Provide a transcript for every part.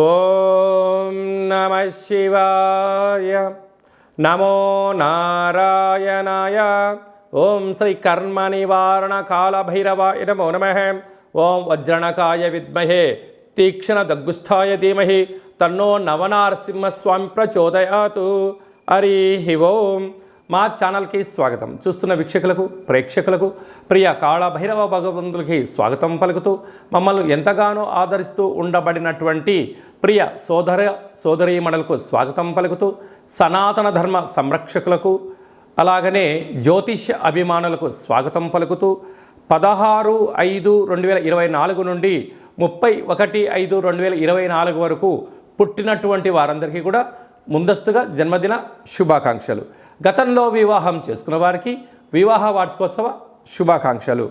ఓం నమ శివాయ. నమో నారాయణాయ. ఓం శ్రీ కర్మ నివారణ కాళభైరవాయ నమో నమః. ఓం వజ్రణకాయ విద్మహే తీక్ష్ణ దగ్గుస్థాయ ధీమహి తన్నో నవనారసింహస్వామి ప్రచోదయాతు. హరి ఓం. మా ఛానల్కి స్వాగతం. చూస్తున్న వీక్షకులకు ప్రేక్షకులకు ప్రియ కాళభైరవ భగవంతులకి స్వాగతం పలుకుతూ మమ్మల్ని ఎంతగానో ఆదరిస్తూ ఉండబడినటువంటి ప్రియ సోదరీమణులకు స్వాగతం పలుకుతూ సనాతన ధర్మ సంరక్షకులకు అలాగనే జ్యోతిష్య అభిమానులకు స్వాగతం పలుకుతూ 16/5/2024 నుండి 31/5/2024 వరకు పుట్టినటువంటి వారందరికీ కూడా ముందస్తుగా జన్మదిన శుభాకాంక్షలు. గతంలో వివాహం చేసుకున్న వారికి వివాహ వార్షికోత్సవ శుభాకాంక్షలు.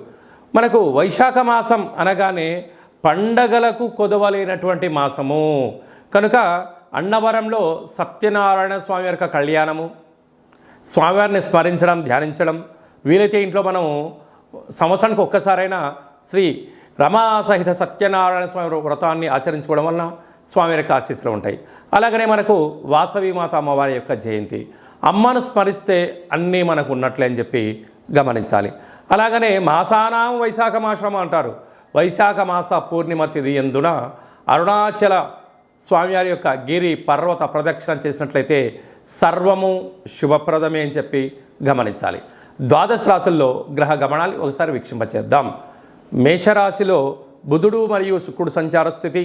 మనకు వైశాఖ మాసం అనగానే పండగలకు కొదవలేనటువంటి మాసము కనుక అన్నవరంలో సత్యనారాయణ స్వామి యొక్క కళ్యాణము, స్వామివారిని స్మరించడం, ధ్యానించడం, వీలైతే ఇంట్లో మనం సంవత్సరానికి ఒక్కసారైనా శ్రీ రమా సహిత సత్యనారాయణ స్వామి వ్రతాన్ని ఆచరించుకోవడం వలన స్వామి యొక్క ఆశీస్సులు ఉంటాయి. అలాగనే మనకు వాసవి మాత అమ్మవారి యొక్క జయంతి, అమ్మను స్మరిస్తే అన్నీ మనకు ఉన్నట్లే అని చెప్పి గమనించాలి. అలాగనే మాసానాం వైశాఖ మాసం అంటారు. వైశాఖ మాస పూర్ణిమ తిథి యందున అరుణాచల స్వామివారి యొక్క గిరి పర్వత ప్రదక్షిణ చేసినట్లయితే సర్వము శుభప్రదమే అని చెప్పి గమనించాలి. ద్వాదశ రాశుల్లో గ్రహ గమనాలు ఒకసారి వీక్షింపచేద్దాం. మేషరాశిలో బుధుడు మరియు శుక్రుడు సంచార స్థితి,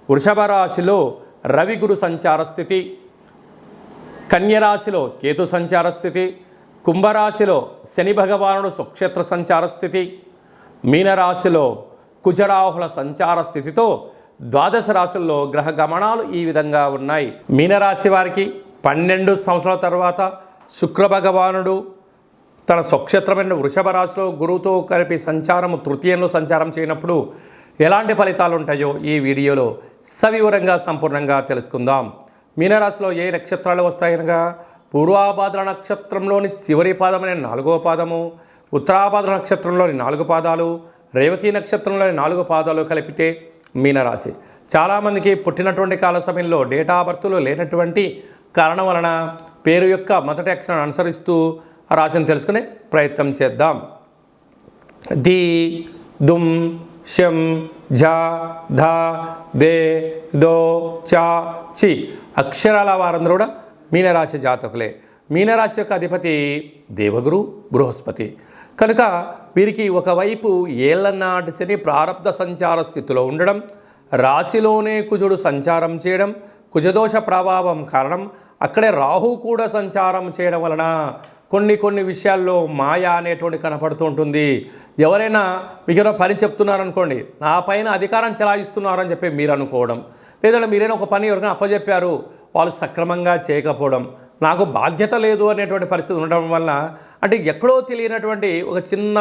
వృషభ రాశిలో రవి గురు సంచార స్థితి, కన్యరాశిలో కేతు సంచార స్థితి, కుంభరాశిలో శని భగవానుడు స్వక్షేత్ర సంచార స్థితి, మీనరాశిలో కుజరాహుల సంచార స్థితితో ద్వాదశ రాశుల్లో గ్రహ గమనాలు ఈ విధంగా ఉన్నాయి. మీనరాశి వారికి 12 సంవత్సరాల తర్వాత శుక్ర భగవానుడు తన స్వక్షేత్రమైన వృషభ రాశిలో గురువుతో కలిపి సంచారము తృతీయంలో సంచారం చేయనప్పుడు ఎలాంటి ఫలితాలు ఉంటాయో ఈ వీడియోలో సవివరంగా సంపూర్ణంగా తెలుసుకుందాం. మీనరాశిలో ఏ నక్షత్రాలు వస్తాయనగా పూర్వాభాద్ర నక్షత్రంలోని చివరి పాదమైన 4వ పాదము, ఉత్తరాభాద్ర నక్షత్రంలోని 4 పాదాలు, రేవతి నక్షత్రంలోని 4 పాదాలు కలిపితే మీనరాశి. చాలామందికి పుట్టినటువంటి కాల సమయంలో డేటా బర్త్లు లేనటువంటి కారణం వలన పేరు యొక్క మొదటి అక్షరాన్ని అనుసరిస్తూ ఆ రాశిని తెలుసుకునే ప్రయత్నం చేద్దాం. ది, దుమ్, శం, ఝ, ధ, దే, దో, చ, చి అక్షరాల వారందరూ కూడా మీనరాశి జాతకులే. మీనరాశి యొక్క అధిపతి దేవగురు బృహస్పతి కనుక వీరికి ఒకవైపు ఏళ్లనాటి శని ప్రారబ్ధ సంచార స్థితిలో ఉండడం, రాశిలోనే కుజుడు సంచారం చేయడం, కుజదోష ప్రభావం కారణం అక్కడే రాహు కూడా సంచారం చేయడం వలన కొన్ని విషయాల్లో మాయా అనేటువంటి కనపడుతూ ఉంటుంది. ఎవరైనా మీకు పని చెప్తున్నారనుకోండి, నా పైన అధికారం చెలాయిస్తున్నారని చెప్పి మీరు అనుకోవడం, లేదంటే మీరైనా ఒక పని ఎవరికైనా అప్పచెప్పారు వాళ్ళు సక్రమంగా చేయకపోవడం, నాకు బాధ్యత లేదు అనేటువంటి పరిస్థితి ఉండడం వల్ల అంటే ఎక్కడో తెలియనటువంటి ఒక చిన్న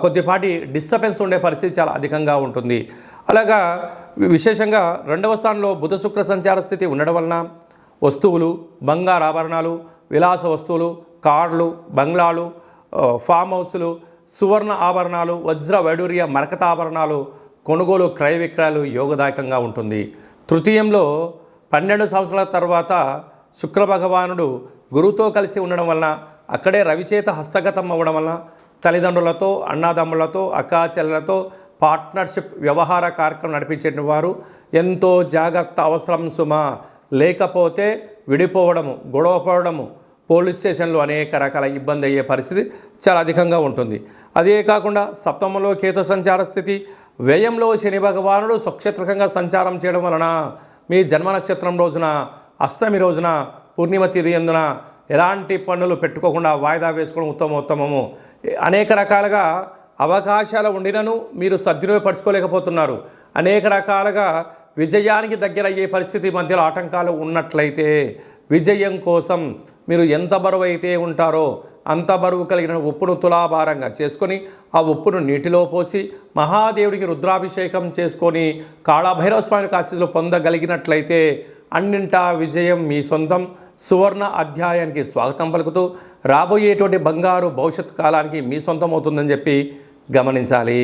కొద్దిపాటి డిస్టర్బెన్స్ ఉండే పరిస్థితి చాలా అధికంగా ఉంటుంది. అలాగా విశేషంగా 2వ స్థానంలో బుధ శుక్ర సంచార స్థితి ఉండడం వలన వస్తువులు, బంగారు ఆభరణాలు, విలాస వస్తువులు, కార్లు, బంగ్లాలు, ఫామ్ హౌస్లు, సువర్ణ ఆభరణాలు, వజ్ర వైడూర్య మరకత ఆభరణాలు కొనుగోలు, క్రయ విక్రయాలు యోగదాయకంగా ఉంటుంది. తృతీయంలో 12 సంవత్సరాల తర్వాత శుక్ర భగవానుడు గురువుతో కలిసి ఉండడం వలన అక్కడే రవిచేత హస్తగతం అవ్వడం వలన తల్లిదండ్రులతో, అన్నాదమ్ములతో, అక్కాచెల్లెలతో పార్ట్నర్షిప్ వ్యవహార కార్యక్రమం నడిపించే వారు ఎంతో జాగ్రత్త అవసరం సుమా. లేకపోతే విడిపోవడము, గొడవ పడడము, పోలీస్ స్టేషన్లు అనేక రకాల ఇబ్బంది అయ్యే పరిస్థితి చాలా అధికంగా ఉంటుంది. అదే కాకుండా సప్తమంలో కేతు సంచార స్థితి, వ్యయంలో శని భగవానుడు స్వక్షేత్రకంగా సంచారం చేయడం వలన మీ జన్మ నక్షత్రం రోజున, అష్టమి రోజున, పూర్ణిమ తిథి యందున ఎలాంటి పనులు పెట్టుకోకుండా వాయిదా వేసుకోవడం ఉత్తమము. అనేక రకాలుగా అవకాశాలు ఉండినను మీరు సద్వినియోగపరచుకోలేకపోతున్నారు. అనేక రకాలుగా విజయానికి దగ్గర అయ్యే పరిస్థితి మధ్యలో ఆటంకాలు ఉన్నట్లయితే విజయం కోసం మీరు ఎంత బరువు అయితే ఉంటారో అంత బరువు కలిగిన ఉప్పును తులాభారంగా చేసుకొని ఆ ఉప్పును నీటిలో పోసి మహాదేవుడికి రుద్రాభిషేకం చేసుకొని కాళభైరవ స్వామికి ఆశీస్సులు పొందగలిగినట్లయితే అన్నింటా విజయం మీ సొంతం. సువర్ణ అధ్యాయానికి స్వాగతం పలుకుతూ రాబోయేటువంటి బంగారు భవిష్యత్ కాలానికి మీ సొంతం అవుతుందని చెప్పి గమనించాలి.